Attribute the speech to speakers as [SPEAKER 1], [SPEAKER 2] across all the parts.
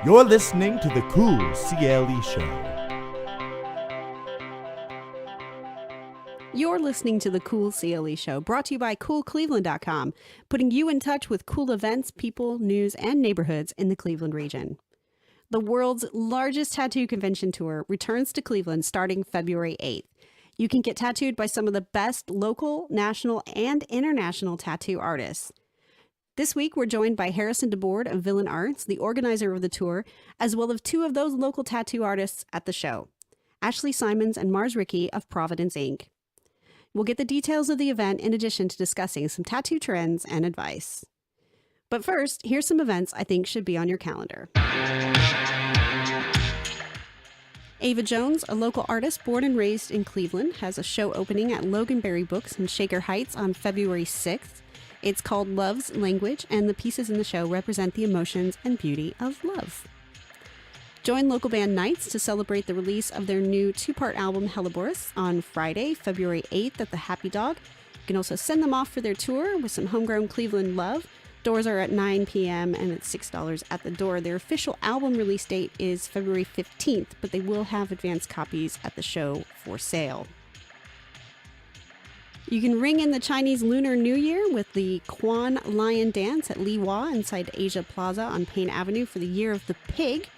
[SPEAKER 1] You're listening to the Cool CLE Show.
[SPEAKER 2] You're listening to the Cool CLE Show, brought to you by CoolCleveland.com, putting you in touch with cool events, people, news, and neighborhoods in the Cleveland region. The world's largest tattoo convention tour returns to Cleveland starting February 8th. You can get tattooed by some of the best local, national, and international tattoo artists. This week, we're joined by Harrison DeBord of Villain Arts, the organizer of the tour, as well as two of those local tattoo artists at the show, Ashley Simons and Marz Rickey of Providence, Inc. We'll get the details of the event in addition to discussing some tattoo trends and advice. But first, here's some events I think should be on your calendar. Ava Jones, a local artist born and raised in Cleveland, has a show opening at Loganberry Books in Shaker Heights on February 6th. It's called Love's Language, and the pieces in the show represent the emotions and beauty of love. Join local band Nights to celebrate the release of their new two-part album, Helleborus, on Friday, February 8th at the Happy Dog. You can also send them off for their tour with some homegrown Cleveland love. Doors are at 9 p.m. and it's $6 at the door. Their official album release date is February 15th, but they will have advanced copies at the show for sale. You can ring in the Chinese Lunar New Year with the Quan Lion Dance at Li Hua inside Asia Plaza on Payne Avenue for the Year of the Pig.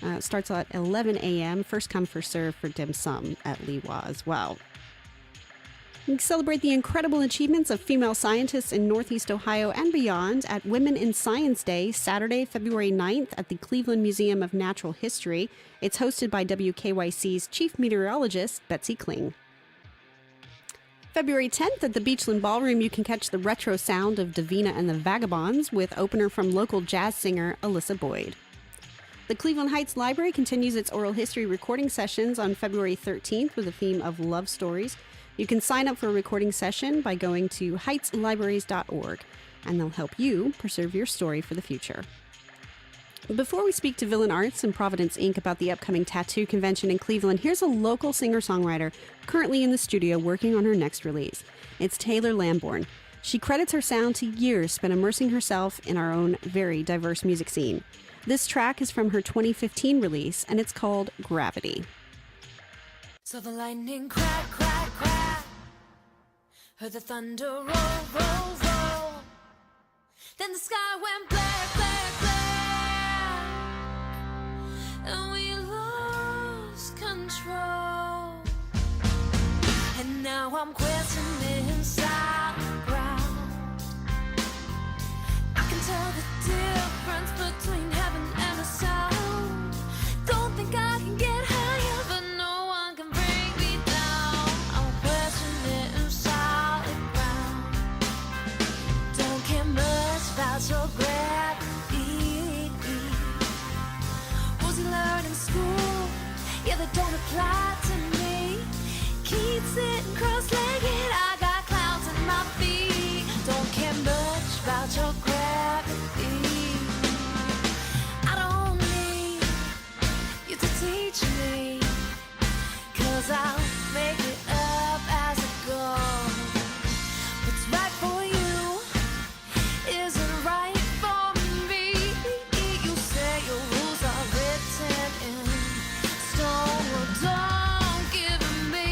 [SPEAKER 2] It starts at 11 a.m. First come, first serve for dim sum at Li Hua as well. You can celebrate the incredible achievements of female scientists in Northeast Ohio and beyond at Women in Science Day, Saturday, February 9th at the Cleveland Museum of Natural History. It's hosted by WKYC's chief meteorologist, Betsy Kling. February 10th at the Beachland Ballroom, you can catch the retro sound of Davina and the Vagabonds with opener from local jazz singer Alyssa Boyd. The Cleveland Heights Library continues its oral history recording sessions on February 13th with a theme of love stories. You can sign up for a recording session by going to heightslibraries.org, and they'll help you preserve your story for the future. Before we speak to Villain Arts and Providence, Inc. about the upcoming tattoo convention in Cleveland, here's a local singer-songwriter currently in the studio working on her next release. It's Taylor Lamborn. She credits her sound to years spent immersing herself in our own very diverse music scene. This track is from her 2015 release, and it's called Gravity.
[SPEAKER 3] So the lightning crack, crack, crack. Heard the thunder roll, roll, roll. Then the sky went black, black, black. And we lost control. And now I'm questioning inside the ground. I can tell the difference between heaven and the sound. Don't think I can get higher, but no one can bring me down. I'm questioning inside the ground. Don't care much about your gravity. Rules you learn in school, yeah, they don't apply to me. Keep sitting cross-legged, I got clouds in my feet. Don't care much about your gravity. I don't need you to teach me, 'cause I'll make it up as I go. What's right for you isn't right for me. You say your rules are written in stone. Well, don't give me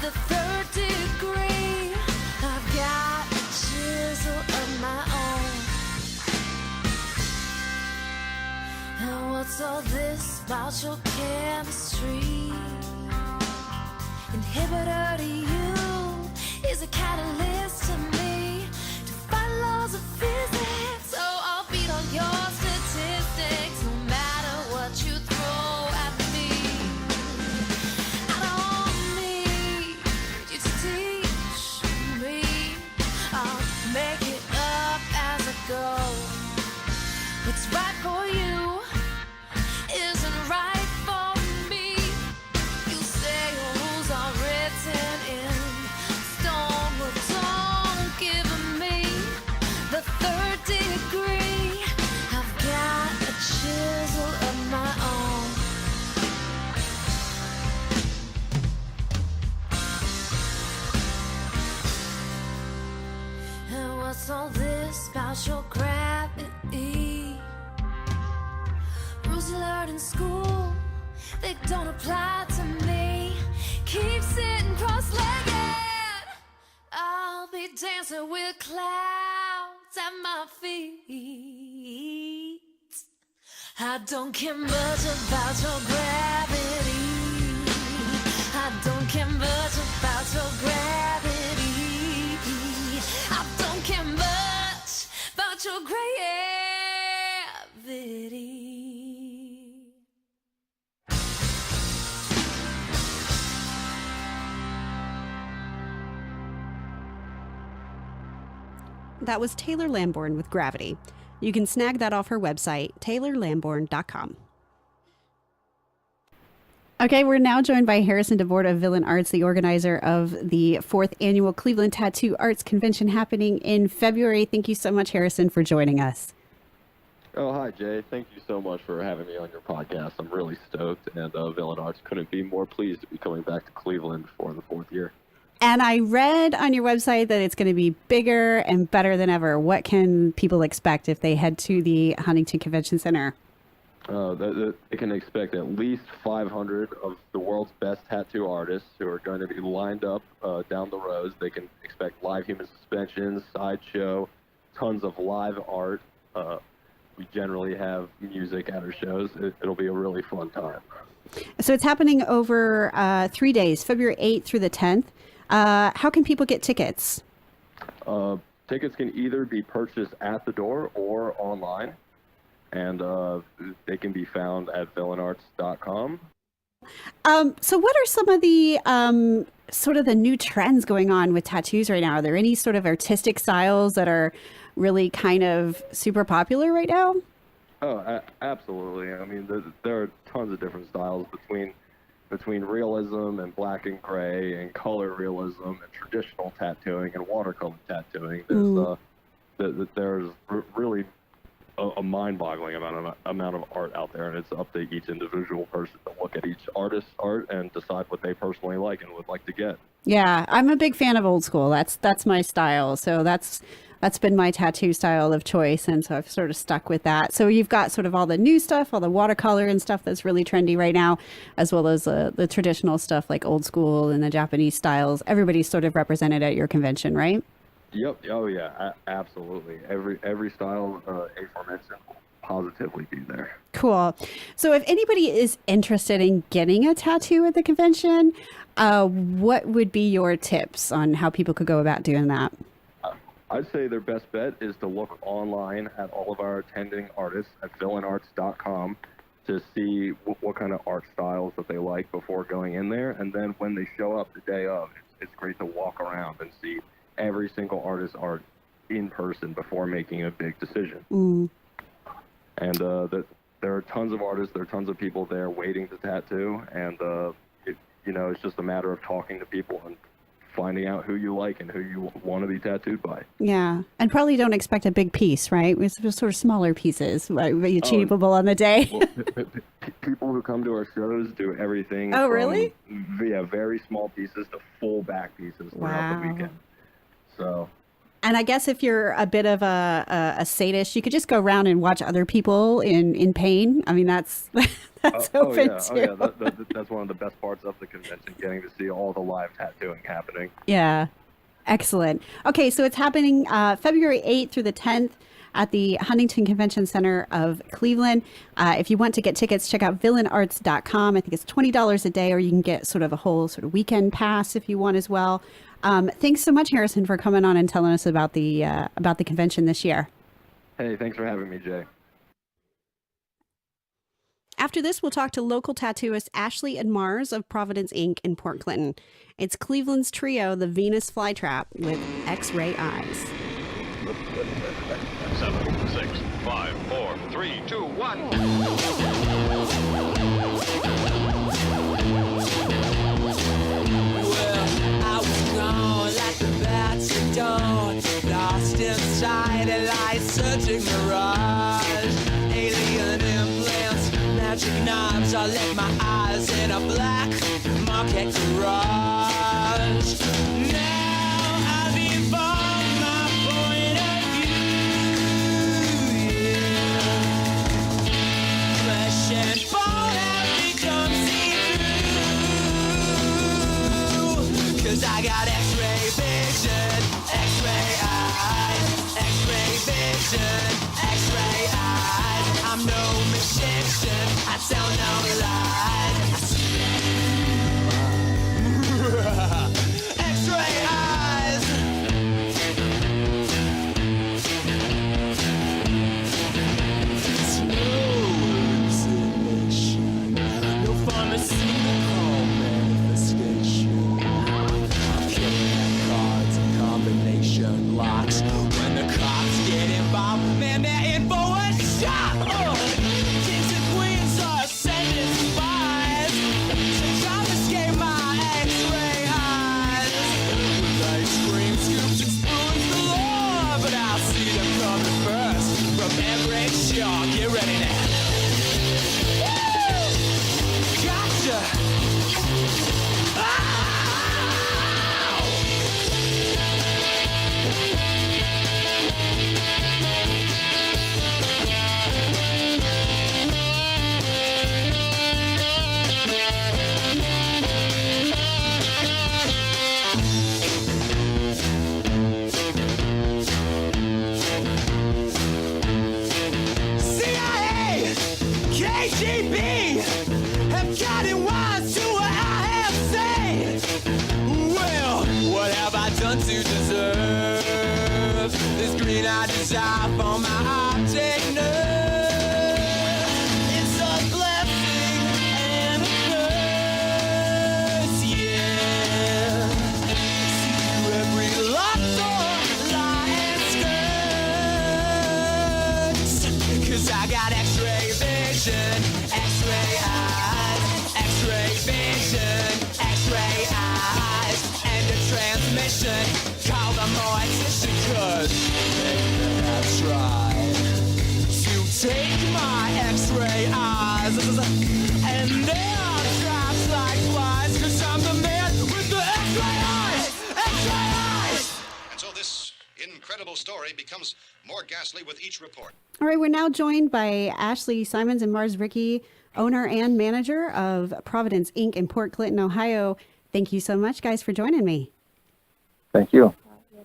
[SPEAKER 3] the third degree. I've got a chisel of my own. And what's all this about your chemistry? Inhibitor to you is a catalyst to me to fight laws of physics. So I'll beat on your statistics no matter what you throw at me. I don't need you to teach me. I'll make it up as I go. What's right for you isn't right for me. You say your rules are written in stone. Well, don't give me the third degree. I've got a chisel of my own. And what's all this about your gravity? learned in school, they don't apply to me. Keep sitting cross-legged, I'll be dancing with clouds at my feet. I don't care much about your gravity. I don't care much about your gravity. I don't care much about your gravity.
[SPEAKER 2] That was Taylor Lamborn with Gravity. You can snag that off her website, taylorlamborn.com. Okay, we're now joined by Harrison DeBord of Villain Arts, the organizer of the 4th Annual Cleveland Tattoo Arts Convention happening in February. Thank you so much, Harrison, for joining us.
[SPEAKER 4] Oh, hi, Jay. Thank you so much for having me on your podcast. I'm really stoked, and Villain Arts couldn't be more pleased to be coming back to Cleveland for the 4th year.
[SPEAKER 2] And I read on your website that it's going to be bigger and better than ever. What can people expect if they head to the Huntington Convention Center?
[SPEAKER 4] They can expect at least 500 of the world's best tattoo artists who are going to be lined up down the rows. They can expect live human suspensions, sideshow, tons of live art. We generally have music at our shows. It'll be a really fun time.
[SPEAKER 2] So it's happening over 3 days, February 8th through the 10th. How can people get tickets?
[SPEAKER 4] Tickets can either be purchased at the door or online, and they can be found at villainarts.com.
[SPEAKER 2] So what are some of the sort of the new trends going on with tattoos right now? Are there any sort of artistic styles that are really kind of super popular right now?
[SPEAKER 4] Oh, absolutely. I mean, there are tons of different styles between realism and black and gray and color realism and traditional tattooing and watercolor tattooing. There's really a mind-boggling amount of art out there, and it's up to each individual person to look at each artist's art and decide what they personally like and would like to get.
[SPEAKER 2] Yeah, I'm a big fan of old school. That's my style. So that's been my tattoo style of choice, and so I've sort of stuck with that. So you've got sort of all the new stuff, all the watercolor and stuff that's really trendy right now, as well as the traditional stuff like old school and the Japanese styles. Everybody's sort of represented at your convention, right?
[SPEAKER 4] Yep. Oh, yeah. Absolutely. Every style aforementioned will positively be there.
[SPEAKER 2] Cool. So if anybody is interested in getting a tattoo at the convention, what would be your tips on how people could go about doing that?
[SPEAKER 4] I'd say their best bet is to look online at all of our attending artists at villainarts.com to see what kind of art styles that they like before going in there. And then when they show up the day of, it's great to walk around and see every single artist's art in person before making a big decision. And there are tons of artists, there are tons of people there waiting to tattoo, and it's just a matter of talking to people and finding out who you like and who you want to be tattooed by. Yeah,
[SPEAKER 2] and probably don't expect a big piece, right? It's just sort of smaller pieces, achievable on the day.
[SPEAKER 4] Well, people who come to our shows do everything.
[SPEAKER 2] Oh, really?
[SPEAKER 4] Very small pieces to full back pieces throughout the weekend. So.
[SPEAKER 2] And I guess if you're a bit of a sadist, you could just go around and watch other people in pain. I mean, that's open too.
[SPEAKER 4] That's one of the best parts of the convention, getting to see all the live tattooing happening.
[SPEAKER 2] Yeah. Excellent. Okay, so it's happening February 8th through the 10th at the Huntington Convention Center of Cleveland. If you want to get tickets, check out villainarts.com. I think it's $20 a day, or you can get sort of a whole sort of weekend pass if you want as well. Thanks so much, Harrison, for coming on and telling us about the convention this year.
[SPEAKER 4] Hey, thanks for having me, Jay.
[SPEAKER 2] After this, we'll talk to local tattooist Ashley and Marz of Providence, Inc. in Port Clinton. It's Cleveland's trio, the Venus Flytrap, with X-ray eyes.
[SPEAKER 5] 7, 6, 5, 4, 3, 2, 1.
[SPEAKER 6] Like the bats at dawn, lost inside a light searching mirage. Alien implants, magic knobs, I let my eyes in a black market garage. Now I've evolved my point of view, yeah. Flesh and bone. vision, X-ray eyes. I'm no magician, I tell no lies. X-ray eyes. It's no hallucination, no pharmaceutical manifestation. I'm killing at cards and combination locks. When the cops get involved, man, they're in for a shock. Kings and queens are sending spies to confiscate my X-ray eyes. With ice cream scoops and spoons galore, but I'll see them coming first from every shore. Get ready now. Woo! Gotcha. Ow! CIA, KGB have gotten wise to what I have said. Well, what have I done to deserve this green-eyed desire for my object nerve? It's a blessing and a curse, yeah. See through every locked door, lie and skirts. 'Cause I got X-ray vision, X-ray eyes, X-ray vision, X-ray eyes, and a transmission. Call the mortician, 'cause they have tried to take my X-ray eyes, and they're drops like flies. 'Cause I'm the man with the X-ray eyes, X-ray eyes.
[SPEAKER 5] And so this incredible story becomes more ghastly with each report.
[SPEAKER 2] All right, we're now joined by Ashley Simons and Marz Rickey, owner and manager of Providence Inc. in Port Clinton, Ohio. Thank you so much, guys, for joining me.
[SPEAKER 4] Thank you.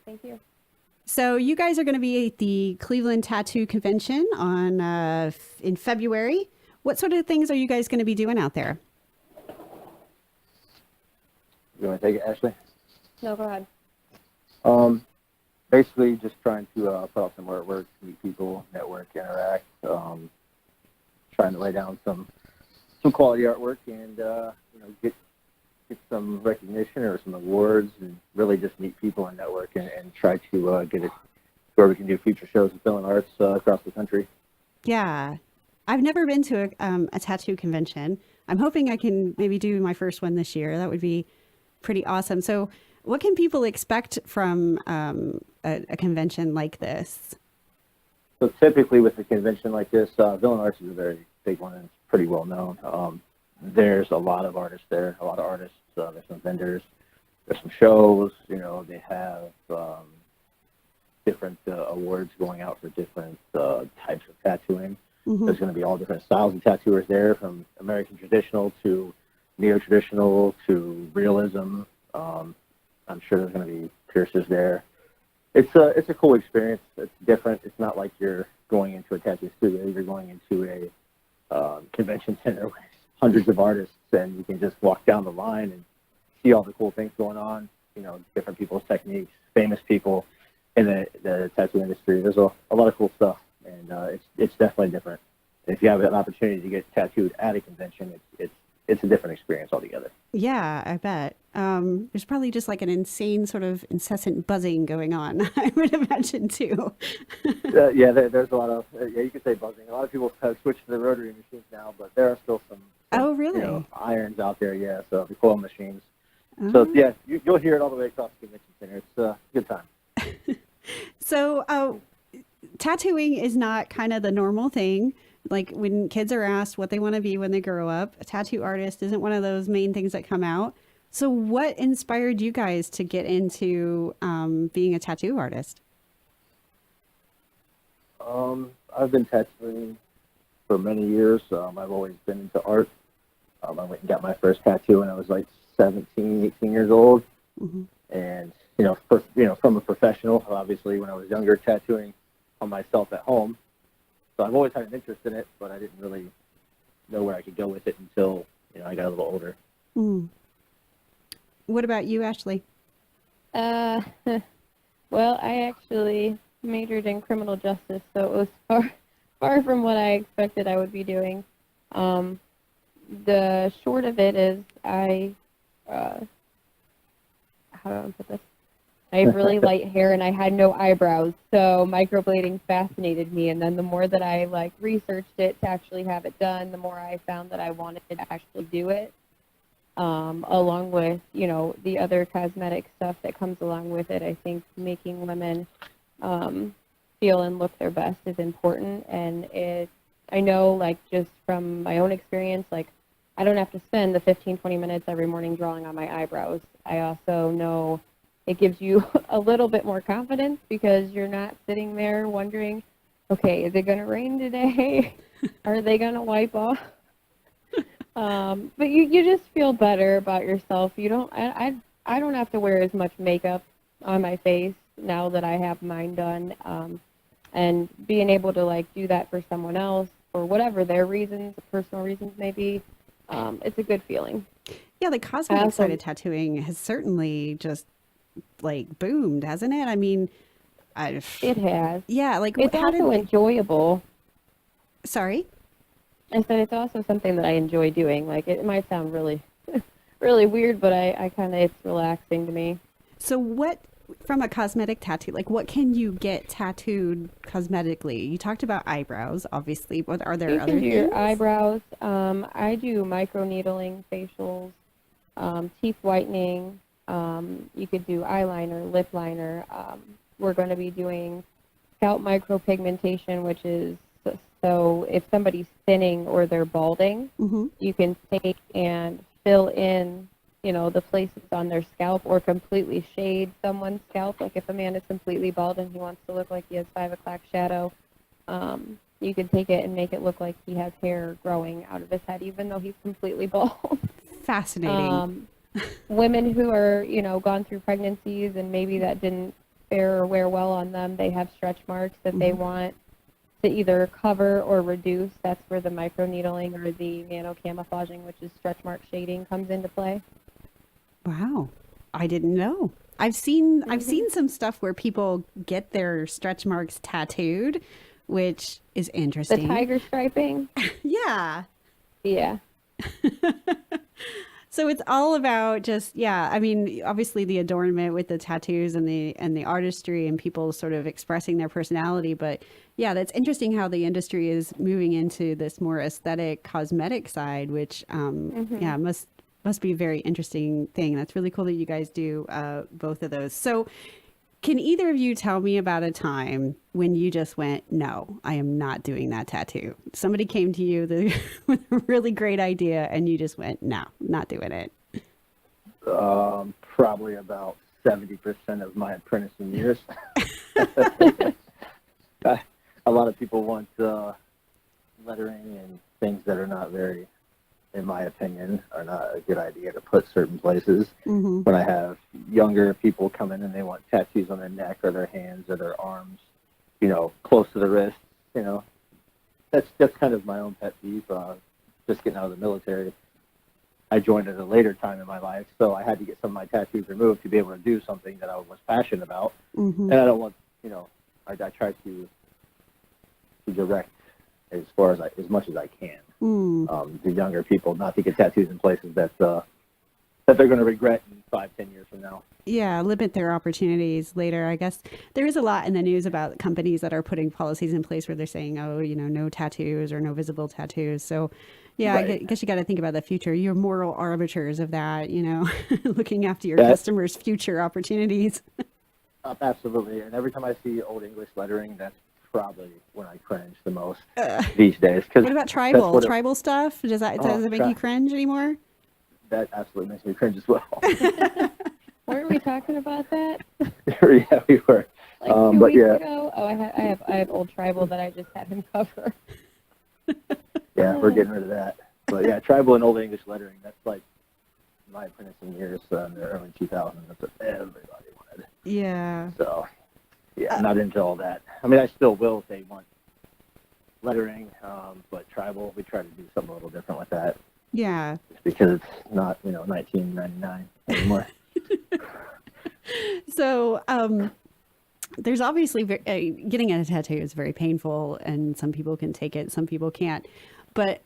[SPEAKER 7] Thank you.
[SPEAKER 2] So you guys are going to be at the Cleveland Tattoo Convention on in February. What sort of things are you guys going to be doing out there?
[SPEAKER 8] You want to take it, Ashley?
[SPEAKER 7] No, go ahead.
[SPEAKER 8] Basically, just trying to put out some artwork, meet people, network, interact, trying to lay down some quality artwork, and get some recognition or some awards, and really just meet people and network, and try to get it where we can do future shows of film and arts across the country.
[SPEAKER 2] Yeah, I've never been to a tattoo convention. I'm hoping I can maybe do my first one this year. That would be pretty awesome. So what can people expect from a convention like this?
[SPEAKER 8] So typically with a convention like this, Villain Arts is a very big one, and it's pretty well known. There's a lot of artists there, there's some vendors, there's some shows, they have different awards going out for different types of tattooing. Mm-hmm. There's going to be all different styles of tattooers there, from American traditional to neo-traditional to realism. I'm sure there's going to be piercers there. It's a cool experience. It's different. It's not like you're going into a tattoo studio. You're going into a convention center with hundreds of artists, and you can just walk down the line and see all the cool things going on. Different people's techniques, famous people in the tattoo industry. There's a lot of cool stuff, and it's definitely different. If you have an opportunity to get tattooed at a convention, it's a different experience altogether.
[SPEAKER 2] Yeah, I bet. There's probably just like an insane sort of incessant buzzing going on, I would imagine, too.
[SPEAKER 8] Yeah, there's a lot of, you could say buzzing. A lot of people have switched to the rotary machines now, but there are still some
[SPEAKER 2] oh, really?
[SPEAKER 8] Irons out there, yeah, so the coil machines. Oh. So, yeah, you'll hear it all the way across the convention center. It's a good time.
[SPEAKER 2] So, tattooing is not kind of the normal thing. Like when kids are asked what they want to be when they grow up, a tattoo artist isn't one of those main things that come out. So what inspired you guys to get into being a tattoo artist?
[SPEAKER 8] I've been tattooing for many years. I've always been into art. I went and got my first tattoo when I was like 17, 18 years old. Mm-hmm. And, from a professional, obviously, when I was younger, tattooing on myself at home. So I've always had an interest in it, but I didn't really know where I could go with it until, I got a little older.
[SPEAKER 2] Mm. What about you, Ashley?
[SPEAKER 7] Well, I actually majored in criminal justice, so it was far from what I expected I would be doing. The short of it is how do I put this? I have really light hair and I had no eyebrows, so microblading fascinated me. And then the more that I researched it to actually have it done, the more I found that I wanted to actually do it. Along with, the other cosmetic stuff that comes along with it. I think making women feel and look their best is important. And I know, just from my own experience, I don't have to spend the 15-20 minutes every morning drawing on my eyebrows. I also know it gives you a little bit more confidence because you're not sitting there wondering, okay, is it going to rain today? Are they going to wipe off? But you just feel better about yourself. You don't. I don't have to wear as much makeup on my face now that I have mine done. And being able to do that for someone else for whatever their reasons, personal reasons may be, it's a good feeling.
[SPEAKER 2] Yeah, the cosmetic side of tattooing has certainly just boomed, hasn't it? I mean,
[SPEAKER 7] it has.
[SPEAKER 2] Yeah,
[SPEAKER 7] it's also enjoyable.
[SPEAKER 2] Sorry?
[SPEAKER 7] I said it's also something that I enjoy doing. It might sound really, really weird, but I kind of, it's relaxing to me.
[SPEAKER 2] So what, from a cosmetic tattoo, what can you get tattooed cosmetically? You talked about eyebrows, obviously. What are there other things? You can do
[SPEAKER 7] your eyebrows. I do microneedling, facials, teeth whitening. You could do eyeliner, lip liner. We're going to be doing scalp micropigmentation, which is so if somebody's thinning or they're balding, you can take and fill in, the places on their scalp or completely shade someone's scalp. If a man is completely bald and he wants to look like he has 5 o'clock shadow, you can take it and make it look like he has hair growing out of his head, even though he's completely bald.
[SPEAKER 2] Fascinating.
[SPEAKER 7] Women who are, gone through pregnancies and maybe that didn't fare or wear well on them, they have stretch marks that they want to either cover or reduce. That's where the microneedling or the nano camouflaging, which is stretch mark shading, comes into play.
[SPEAKER 2] Wow, I didn't know. I've seen some stuff where people get their stretch marks tattooed, which is interesting.
[SPEAKER 7] The tiger striping.
[SPEAKER 2] Yeah.
[SPEAKER 7] Yeah.
[SPEAKER 2] So it's all about just, I mean, obviously the adornment with the tattoos and the artistry and people sort of expressing their personality. But yeah, that's interesting how the industry is moving into this more aesthetic cosmetic side, which, must be a very interesting thing. That's really cool that you guys do both of those. So can either of you tell me about a time when you just went, no, I am not doing that tattoo? Somebody came to you with a really great idea and you just went, no, not doing it.
[SPEAKER 8] Probably about 70% of my apprenticing years. A lot of people want lettering and things that are not very, in my opinion, are not a good idea to put certain places. When I have younger people come in and they want tattoos on their neck or their hands or their arms, close to the wrist, that's kind of my own pet peeve. Just getting out of the military, I joined at a later time in my life, so I had to get some of my tattoos removed to be able to do something that I was passionate about. And I don't want, I try to direct as far as as much as I can. The younger people not to get tattoos in places that they're going to regret in 5-10 years from now.
[SPEAKER 2] Yeah, limit their opportunities later. I guess there is a lot in the news about companies that are putting policies in place where they're saying, no tattoos or no visible tattoos. So yeah, right. I guess you got to think about the future. You're moral arbiters of that, looking after your customers' future opportunities.
[SPEAKER 8] Absolutely. And every time I see old English lettering, that's probably when I cringe the most these days.
[SPEAKER 2] What about tribal stuff? Does it make you cringe anymore?
[SPEAKER 8] That absolutely makes me cringe as well.
[SPEAKER 7] Weren't we talking about that?
[SPEAKER 8] Yeah, we were.
[SPEAKER 7] 2 weeks ago. Oh, I have old tribal that I just had him cover.
[SPEAKER 8] Yeah, we're getting rid of that. But yeah, tribal and old English lettering, that's like my apprenticing years in the early 2000s. That's what everybody wanted.
[SPEAKER 2] Yeah.
[SPEAKER 8] So, yeah, not into all that. I mean, I still will if they want lettering, but tribal, we try to do something a little different with that.
[SPEAKER 2] Yeah.
[SPEAKER 8] Just because it's not, 1999 anymore.
[SPEAKER 2] So, there's obviously getting a tattoo is very painful, and some people can take it, some people can't. But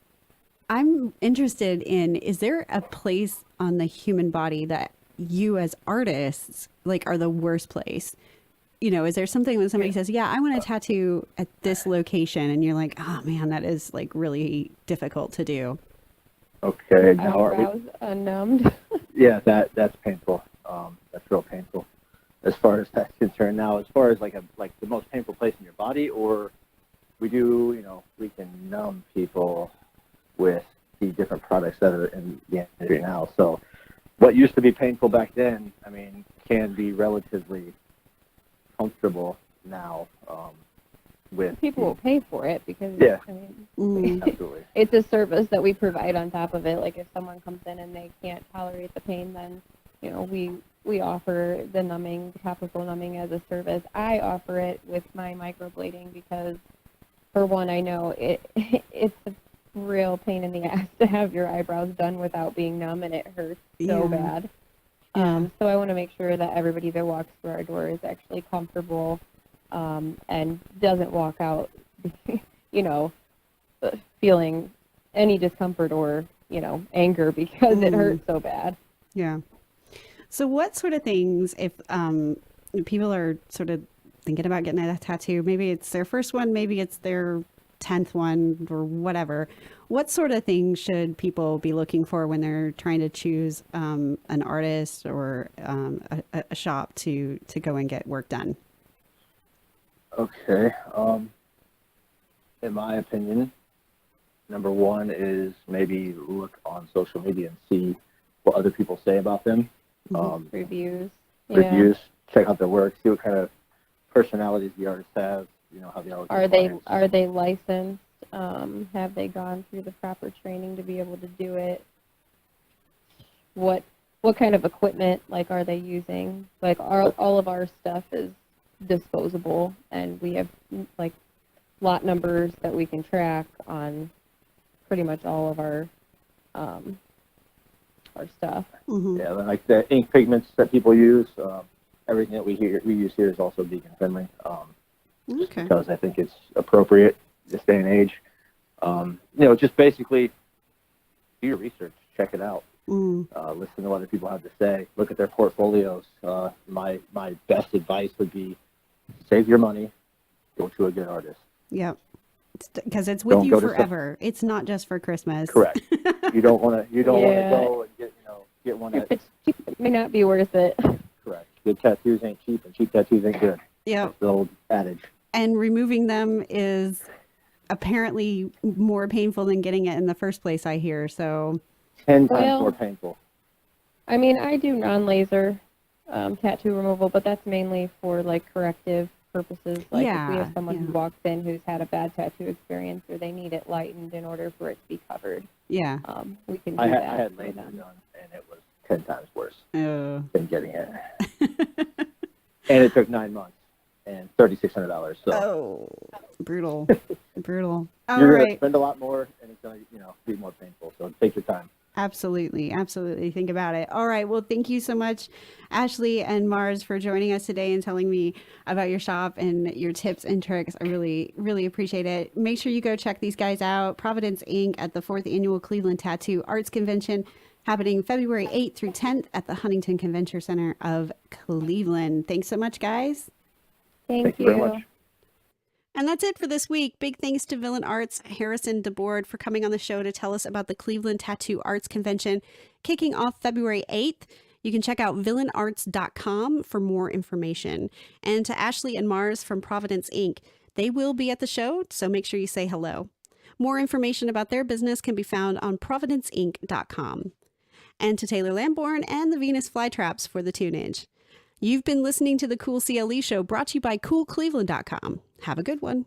[SPEAKER 2] I'm interested in, is there a place on the human body that you as artists like are the worst place? Is there something when somebody says, yeah, I want a tattoo at this location, and you're like, oh man, that is like really difficult to do?
[SPEAKER 8] Okay. Now
[SPEAKER 7] Eyebrows unnumbed.
[SPEAKER 8] yeah, that's painful. That's real painful as far as that's concerned. Now, as far as like the most painful place in your body, or we can numb people with the different products that are in the industry now. So what used to be painful back then, I mean, can be relatively comfortable now, with
[SPEAKER 7] People will pay for it because
[SPEAKER 8] Yeah.
[SPEAKER 7] I mean,
[SPEAKER 8] absolutely.
[SPEAKER 7] it's a service that we provide on top of it. Like if someone comes in and they can't tolerate the pain, then we offer the numbing, the topical numbing as a service. I offer it with my microblading because, for one, I know it's a real pain in the ass to have your eyebrows done without being numb, and it hurts so bad. So I want to make sure that everybody that walks through our door is actually comfortable, and doesn't walk out, feeling any discomfort or, anger because it hurts so bad.
[SPEAKER 2] Yeah. So what sort of things, if people are sort of thinking about getting a tattoo, maybe it's their first one, maybe it's their 10th one or whatever, what sort of things should people be looking for when they're trying to choose an artist or a shop to go and get work done?
[SPEAKER 8] Okay. In my opinion, number one is maybe look on social media and see what other people say about them.
[SPEAKER 7] Reviews.
[SPEAKER 8] Reviews. Check out their work. See what kind of personalities the artists have. How the artists
[SPEAKER 7] Are they licensed? Have they gone through the proper training to be able to do it? What kind of equipment are they using? All of our stuff is disposable, and we have lot numbers that we can track on pretty much all of our stuff.
[SPEAKER 8] Yeah, like the ink pigments that people use. Everything that we use here is also vegan friendly.
[SPEAKER 2] Okay.
[SPEAKER 8] Because I think it's appropriate this day and age. Just basically do your research, check it out, listen to what other people have to say, look at their portfolios. My best advice would be save your money, go to a good artist.
[SPEAKER 2] Yep. Because it's with you forever. It's not just for Christmas.
[SPEAKER 8] Correct. You don't want to go and get one
[SPEAKER 7] If
[SPEAKER 8] that.
[SPEAKER 7] it's cheap, it may not be worth it.
[SPEAKER 8] Correct. Good tattoos ain't cheap, and cheap tattoos ain't good.
[SPEAKER 2] Yeah.
[SPEAKER 8] That's the old adage.
[SPEAKER 2] And removing them is apparently more painful than getting it in the first place, I hear. So
[SPEAKER 8] 10 times more painful.
[SPEAKER 7] I mean, I do non-laser tattoo removal, but that's mainly for corrective purposes. If we have someone who walks in who's had a bad tattoo experience, or they need it lightened in order for it to be covered.
[SPEAKER 2] Yeah.
[SPEAKER 7] We can do
[SPEAKER 8] I
[SPEAKER 7] that.
[SPEAKER 8] had laser done, and it was 10 times worse than getting it. And it took 9 months and $3,600. So
[SPEAKER 2] brutal. Brutal.
[SPEAKER 8] You're going to spend a lot more, and it's going to be more painful. So take your time.
[SPEAKER 2] Absolutely. Think about it. All right. Well, thank you so much, Ashley and Marz, for joining us today and telling me about your shop and your tips and tricks. I really, really appreciate it. Make sure you go check these guys out. Providence Inc. at the 4th Annual Cleveland Tattoo Arts Convention, happening February 8th through 10th at the Huntington Convention Center of Cleveland. Thanks so much, guys.
[SPEAKER 7] Thank you
[SPEAKER 8] very much.
[SPEAKER 2] And that's it for this week. Big thanks to Villain Arts, Harrison DeBord, for coming on the show to tell us about the Cleveland Tattoo Arts Convention kicking off February 8th. You can check out villainarts.com for more information. And to Ashley and Marz from Providence Inc., they will be at the show, so make sure you say hello. More information about their business can be found on providenceinc.com. And to Taylor Lamborn and the Venus Flytraps for the tunage. You've been listening to the Cool CLE Show, brought to you by coolcleveland.com. Have a good one.